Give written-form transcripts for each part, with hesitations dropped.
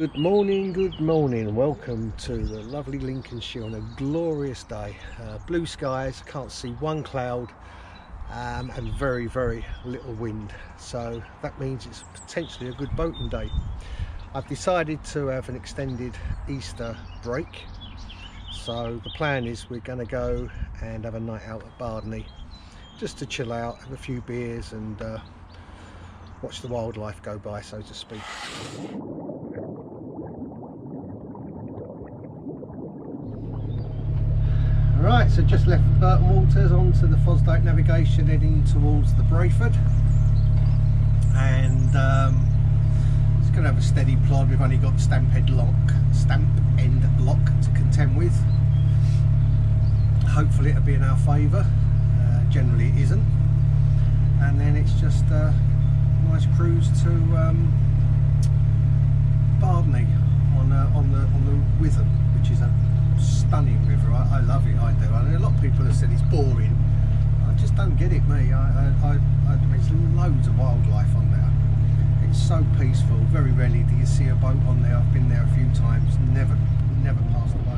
Good morning, welcome to the lovely Lincolnshire on a glorious day. Blue skies, can't see one cloud, and very little wind, so that means it's potentially a good boating day. I've decided to have an extended Easter break, so the plan is we're going to go and have a night out at Bardney just to chill out, have a few beers and watch the wildlife go by, so to speak. Right, so just left Burton Waters onto the Fosdyke navigation heading towards the Brayford, and it's going to have a steady plod. We've only got Stampend lock to contend with. Hopefully it'll be in our favour. Generally it isn't, and then it's just a nice cruise to Bardney on the Witham, which is a stunning river. I love it. I do. I mean, a lot of people have said it's boring. I just don't get it, me. There's loads of wildlife on there. It's so peaceful. Very rarely do you see a boat on there. I've been there a few times. Never passed a boat.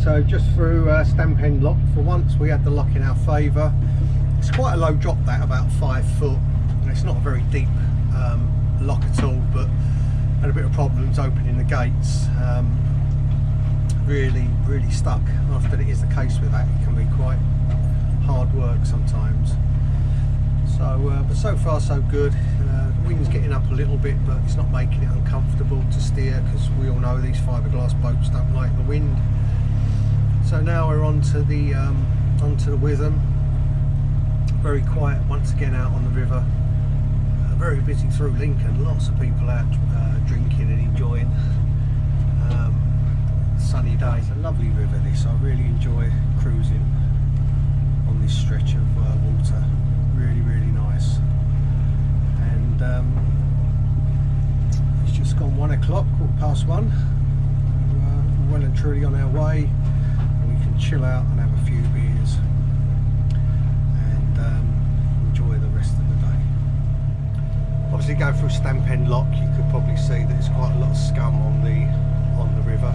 So just through Stampend lock. For once we had the lock in our favour. It's quite a low drop, that, about 5 foot. And it's not a very deep lock at all, but had a bit of problems opening the gates. Really stuck. Often it is the case with that. It can be quite hard work sometimes. So but so far so good. The wind's getting up a little bit, but it's not making it uncomfortable to steer, because we all know these fiberglass boats don't like the wind. So now we're onto the Witham. Very quiet once again out on the river. Very busy through Lincoln. Lots of people out drinking and enjoying. Sunny day. It's a lovely river this. I really enjoy cruising on this stretch of water. Really nice. And it's just gone 1 o'clock, 1:15. We're well and truly on our way, and we can chill out and have a few beers and enjoy the rest of the day. Obviously, going through Stampend Lock, you could probably see that there's quite a lot of scum on the river.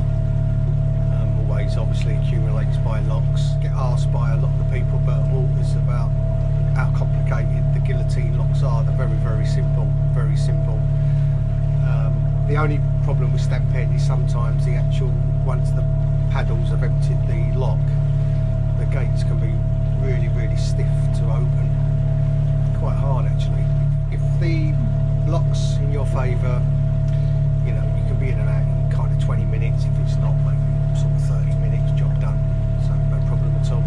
Always obviously accumulates by locks. Get asked by a lot of the people about waters about how complicated the guillotine locks are. They're very simple, very simple. The only problem with Stampend is sometimes the actual, once the paddles have emptied the lock, the gates can be really stiff to open. Quite hard actually. If the lock's in your favour, you know, you can be in and out in kind of 20 minutes. If it's not, maybe sort of 30 minutes, job done. So no problem at all.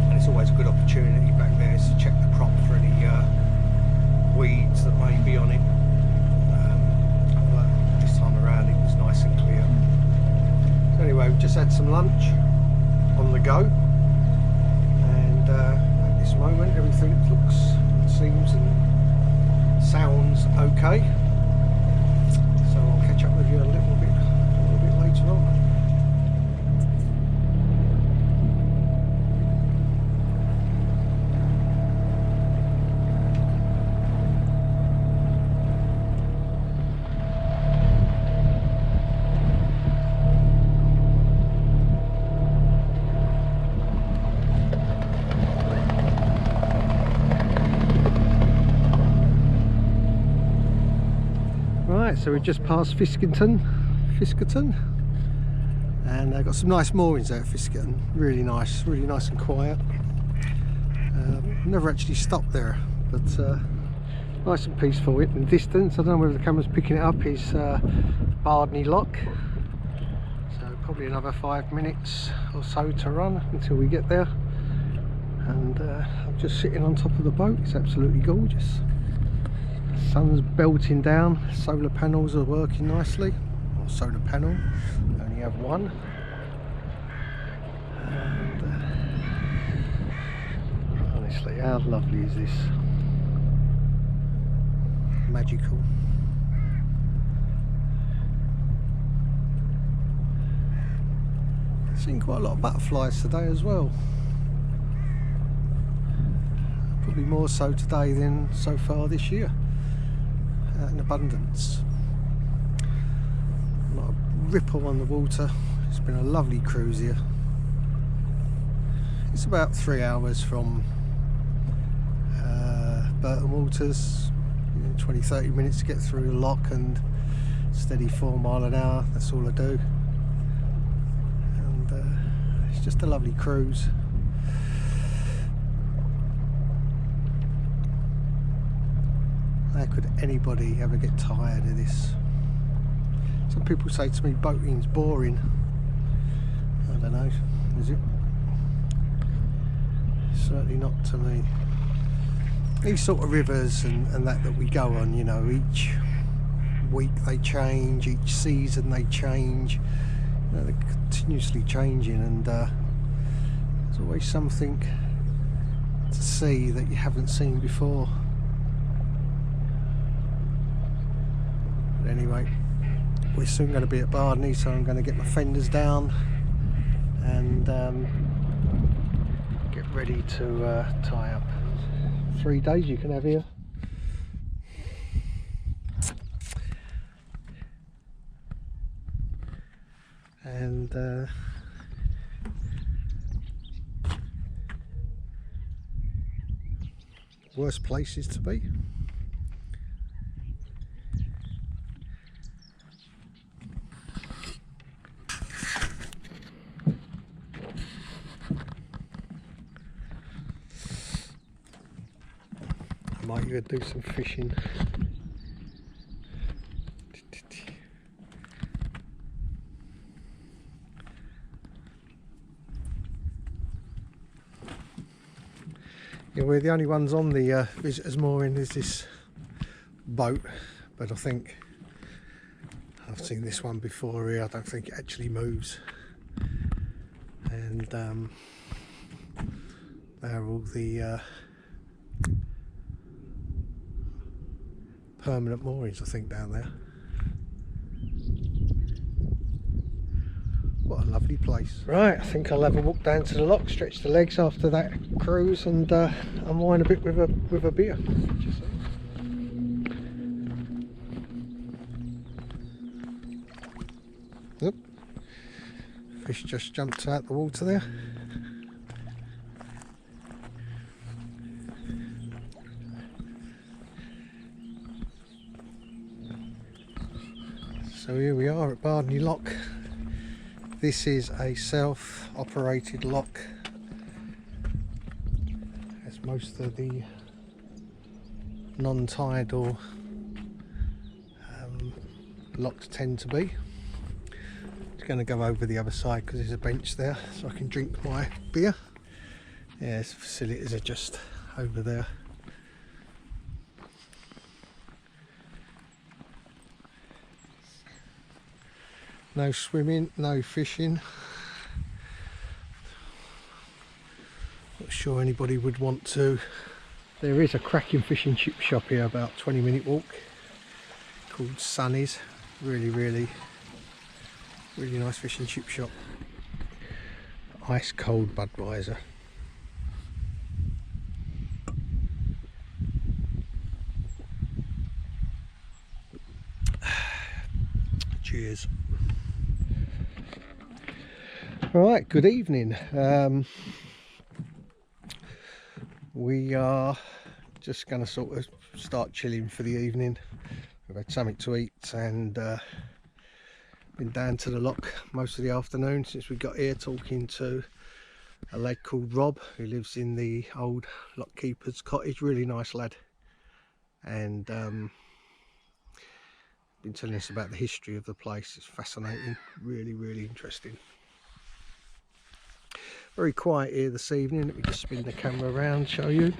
And it's always a good opportunity back there to check the prop for any weeds that may be on it. But this time around it was nice and clear. So anyway, we've just had some lunch on the go, and at this moment everything looks, seems and sounds okay. So I'll catch up with you a little bit later on. Right, so we've just passed Fiskerton, and got some nice moorings there at Fiskerton. Really nice and quiet. Never actually stopped there, but nice and peaceful. In the distance, I don't know whether the camera's picking it up, is Bardney Lock. So probably another 5 minutes or so to run until we get there. And I'm just sitting on top of the boat. It's absolutely gorgeous. Sun's belting down, solar panels are working nicely. Or solar panel, only have one. And, honestly, how lovely is this? Magical. Seen quite a lot of butterflies today as well. Probably more so today than so far this year. In abundance. Not a ripple on the water. It's been a lovely cruise here. It's about 3 hours from Burton Waters, 20-30 minutes to get through the lock, and steady 4 mile an hour. That's all I do, and it's just a lovely cruise. How could anybody ever get tired of this? Some people say to me boating's boring. I don't know, is it? Certainly not to me. These sort of rivers and that we go on, you know, each week they change, each season they change. You know, they're continuously changing, and there's always something to see that you haven't seen before. Anyway, we're soon going to be at Bardney, so I'm going to get my fenders down and get ready to tie up. 3 days you can have here. and worst places to be. I might even do some fishing. Yeah, we're the only ones on the visitors mooring. There's this boat, but I think I've seen this one before here. I don't think it actually moves, and there are all the permanent moorings, I think, down there. What a lovely place. Right, I think I'll have a walk down to the lock, stretch the legs after that cruise, and unwind a bit with a beer. Oop. Fish just jumped out the water there. So here we are at Bardney Lock. This is a self-operated lock, as most of the non-tidal locks tend to be. Just going to go over the other side because there's a bench there so I can drink my beer. Yeah, the facilities are just over there. No swimming, no fishing. Not sure anybody would want to. There is a cracking fish and chip shop here, about 20-minute walk, called Sunny's. Really nice fish and chip shop. Ice cold Budweiser. Cheers. Right, good evening. We are just going to sort of start chilling for the evening. We've had something to eat and been down to the lock most of the afternoon since we got here, talking to a lad called Rob who lives in the old lock keeper's cottage. Really nice lad, and been telling us about the history of the place. It's fascinating, really interesting. Very quiet here this evening. Let me just spin the camera around, show you.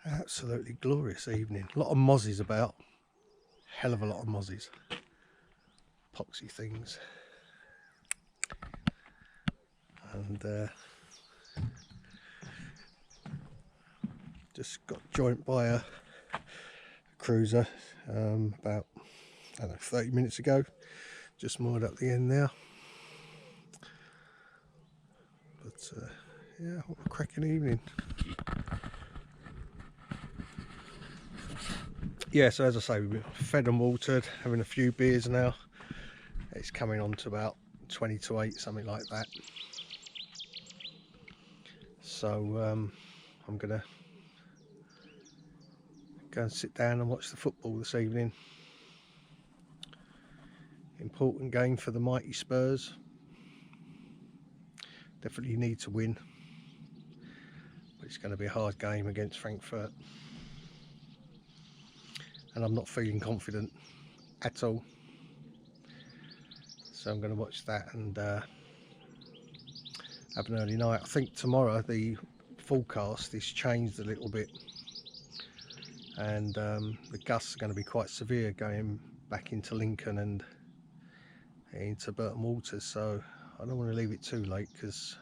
Absolutely glorious evening. A lot of mozzies about. Hell of a lot of mozzies. Poxy things. And just got joined by a cruiser about, I don't know, 30 minutes ago. Just moored up the end there. But yeah, what a cracking evening. Yeah, so as I say, we've been fed and watered, having a few beers now. It's coming on to about 20 to 8, something like that. So I'm gonna go and sit down and watch the football this evening. Important game for the mighty Spurs. Definitely need to win, but it's going to be a hard game against Frankfurt, and I'm not feeling confident at all. So I'm going to watch that and have an early night. I think tomorrow the forecast is changed a little bit, and the gusts are going to be quite severe going back into Lincoln and into Burton Waters, so I don't want to leave it too late because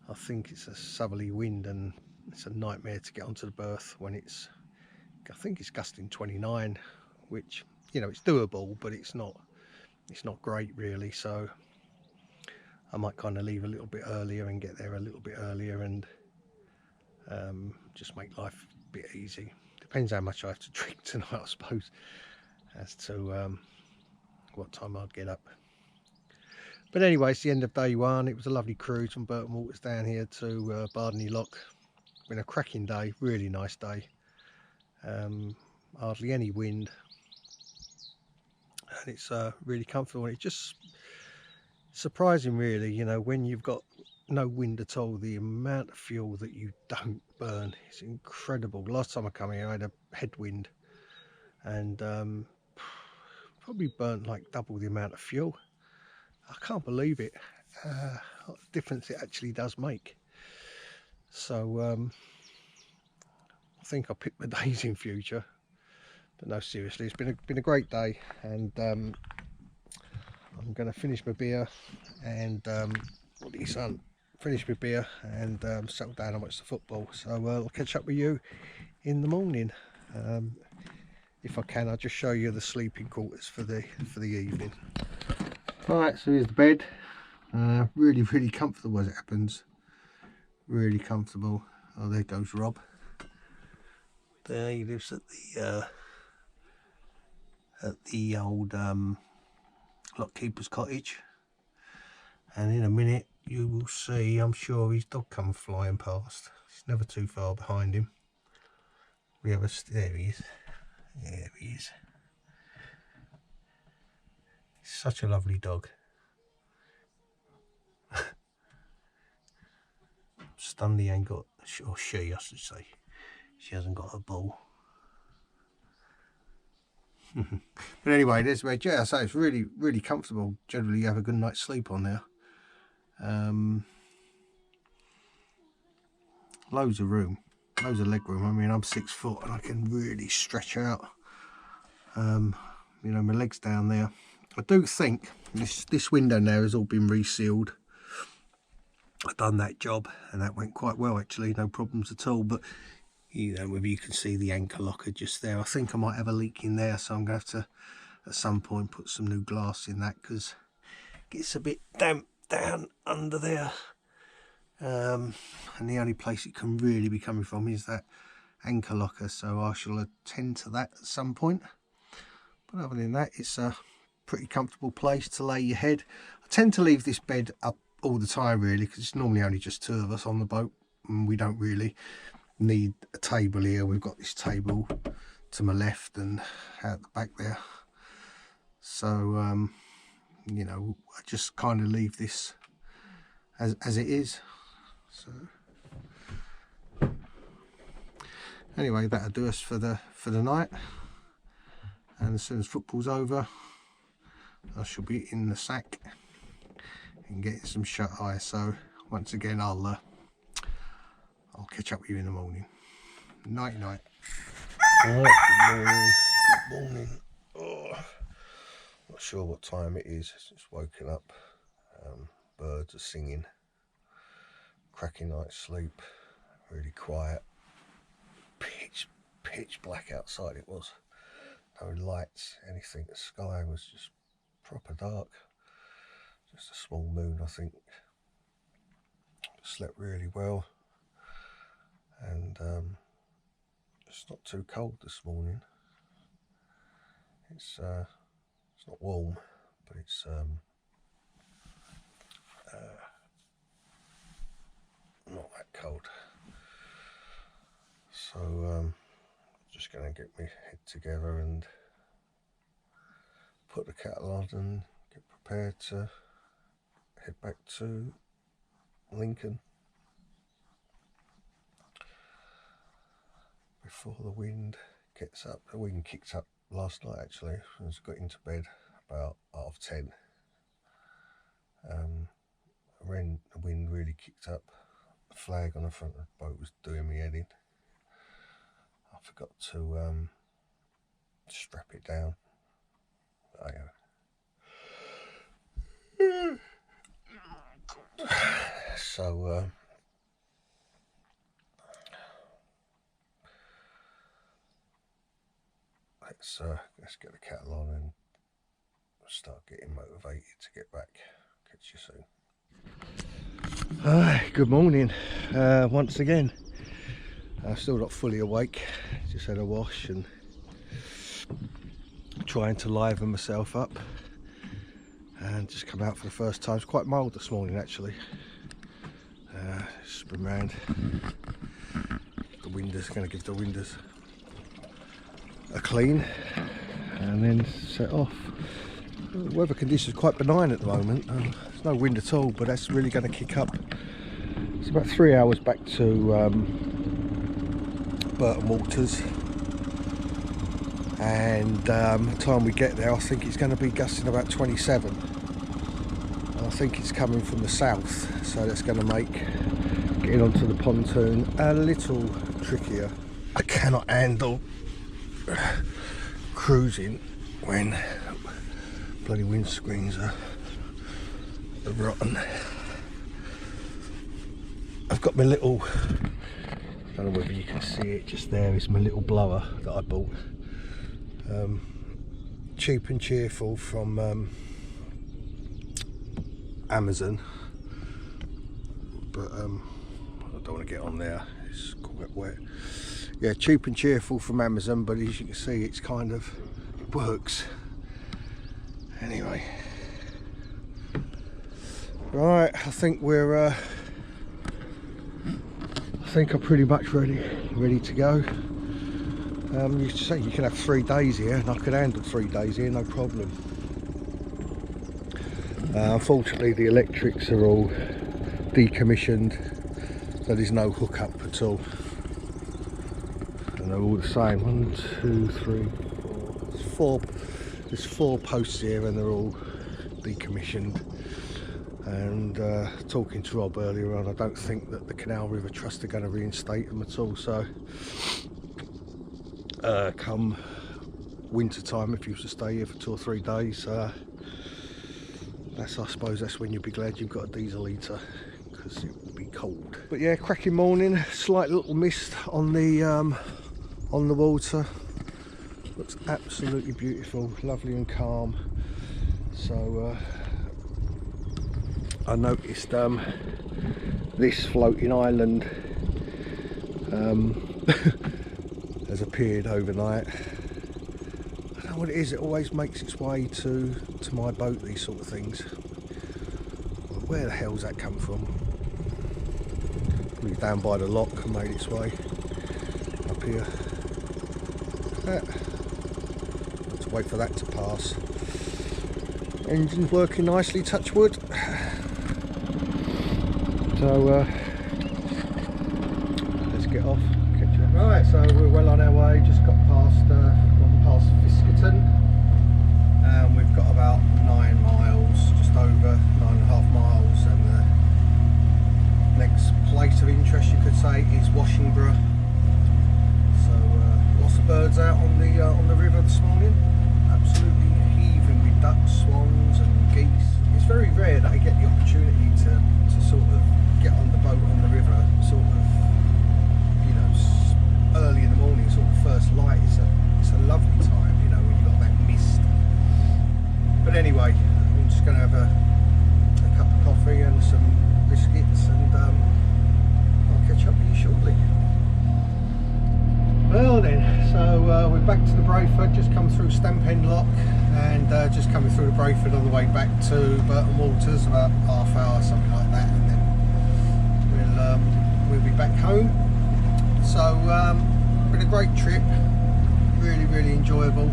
I think it's a southerly wind and it's a nightmare to get onto the berth when it's, I think it's gusting 29, which, you know, it's doable, but it's not great really. So I might kind of leave a little bit earlier and get there a little bit earlier and just make life a bit easy. Depends how much I have to drink tonight, I suppose. as to what time I'd get up. But anyway, it's the end of day one. It was a lovely cruise from Burton Waters down here to Bardney Lock. Been a cracking day, really nice day. Hardly any wind, and it's really comfortable. It's just surprising, really, you know, when you've got no wind at all, the amount of fuel that you don't burn is incredible. Last time I come here I had a headwind and probably burnt like double the amount of fuel. I can't believe it, what a difference it actually does make. So I think I'll pick my days in future, but no, seriously, it's been a great day, and I'm going to finish my beer and finish my beer and settle down and watch the football. So I'll catch up with you in the morning. If I can, I'll just show you the sleeping quarters for the evening. Right, so here's the bed. Really comfortable as it happens. Really comfortable. Oh, there goes Rob. There he lives at the old lockkeeper's cottage, and in a minute you will see, I'm sure, his dog come flying past. He's never too far behind him. There he is. There he is. He's such a lovely dog. Stunned he ain't got, or she I should say, she hasn't got a ball. But anyway, there's where, yeah, so it's really comfortable. Generally you have a good night's sleep on there. Loads of room, loads of leg room. I mean, I'm 6 foot and I can really stretch out. You know, my legs down there. I do think this window now has all been resealed. I've done that job and that went quite well actually, no problems at all. But you know, whether you can see the anchor locker just there, I think I might have a leak in there, so I'm going to have to at some point put some new glass in that, because it gets a bit damp down under there. And the only place it can really be coming from is that anchor locker, so I shall attend to that at some point. But other than that, it's a pretty comfortable place to lay your head. I tend to leave this bed up all the time really, because it's normally only just 2 of us on the boat and we don't really need a table here. We've got this table to my left and out the back there, so you know, I just kind of leave this as it is. So anyway, that'll do us for the night, and as soon as football's over I shall be in the sack and getting some shut eye. So once again, I'll catch up with you in the morning. Night night. Right, good morning. Oh, not sure what time it is. It's just woken up. Birds are singing. Cracking night's sleep. Really quiet. Pitch black outside it was. No lights, anything. The sky was just proper dark. Just a small moon, I think. Slept really well, and it's not too cold this morning. It's not warm, but it's not that cold. So I'm just going to get my head together and put the kettle on and get prepared to head back to Lincoln before the wind gets up. The wind kicked up last night actually. I was got into bed about 10:30. When the wind really kicked up, the flag on the front of the boat was doing me head in. I forgot to strap it down. So let's get the kettle on and start getting motivated to get back. Catch you soon. Hi, good morning. Once again, I'm still not fully awake. Just had a wash and trying to liven myself up and just come out for the first time. It's quite mild this morning actually. Spin round the windows, going to give the windows a clean and then set off. The weather conditions are quite benign at the moment. There's no wind at all, but that's really going to kick up. It's about 3 hours back to Burton Waters, and by the time we get there I think it's going to be gusting about 27. I think it's coming from the south, so that's going to make getting onto the pontoon a little trickier. I cannot handle cruising when bloody windscreens are rotten. I've got my little, I don't know whether you can see it just there, it's my little blower that I bought. Cheap and cheerful from Amazon, but I don't want to get on there, it's quite wet. Yeah, cheap and cheerful from Amazon, but as you can see it's kind of, it works. Anyway, right, I think we're I think I'm pretty much ready to go. You say you can have 3 days here, and I could handle 3 days here, no problem. Unfortunately, the electrics are all decommissioned, so there's no hookup at all. And they're all the same. 1, 2, 3, 4. There's 4 posts here, and they're all decommissioned. And talking to Rob earlier on, I don't think that the Canal River Trust are going to reinstate them at all. So come winter time, if you was to stay here for 2 or 3 days, I suppose that's when you'll be glad you've got a diesel heater, because it will be cold. But yeah, cracking morning, slight little mist on the water. Looks absolutely beautiful, lovely and calm. So I noticed this floating island has appeared overnight. I don't know what it is, it always makes its way to my boat, these sort of things. Where the hell's that come from? Probably down by the lock and made its way up here. Have to wait for that to pass. Engine's working nicely, touch wood. So let's get off. Catch you up. Right, so we're well on our way. Just got past Fiskerton, and we've got about 9 miles, just over 9.5 miles, and the next place of interest, you could say, is Washington. So lots of birds out on the river this morning. Absolutely heaving with ducks, swans, and geese. It's very rare that I get the opportunity to sort of get on the boat on the river, sort of, you know, early in the morning, sort of first light. It's a lovely time, you know, when you've got that mist. But anyway, I'm just going to have a cup of coffee and some biscuits, and I'll catch up with you shortly. Well then, so we're back to the Brayford, just come through Stampend Lock, and just coming through the Brayford on the way back to Burton Waters, about half hour, something like that, and then we'll be back home. So been a great trip, really enjoyable.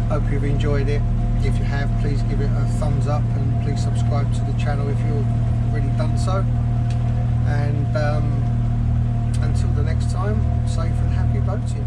Hope you've enjoyed it. If you have, please give it a thumbs up, and please subscribe to the channel if you've already done so. And until the next time, safe and happy boating.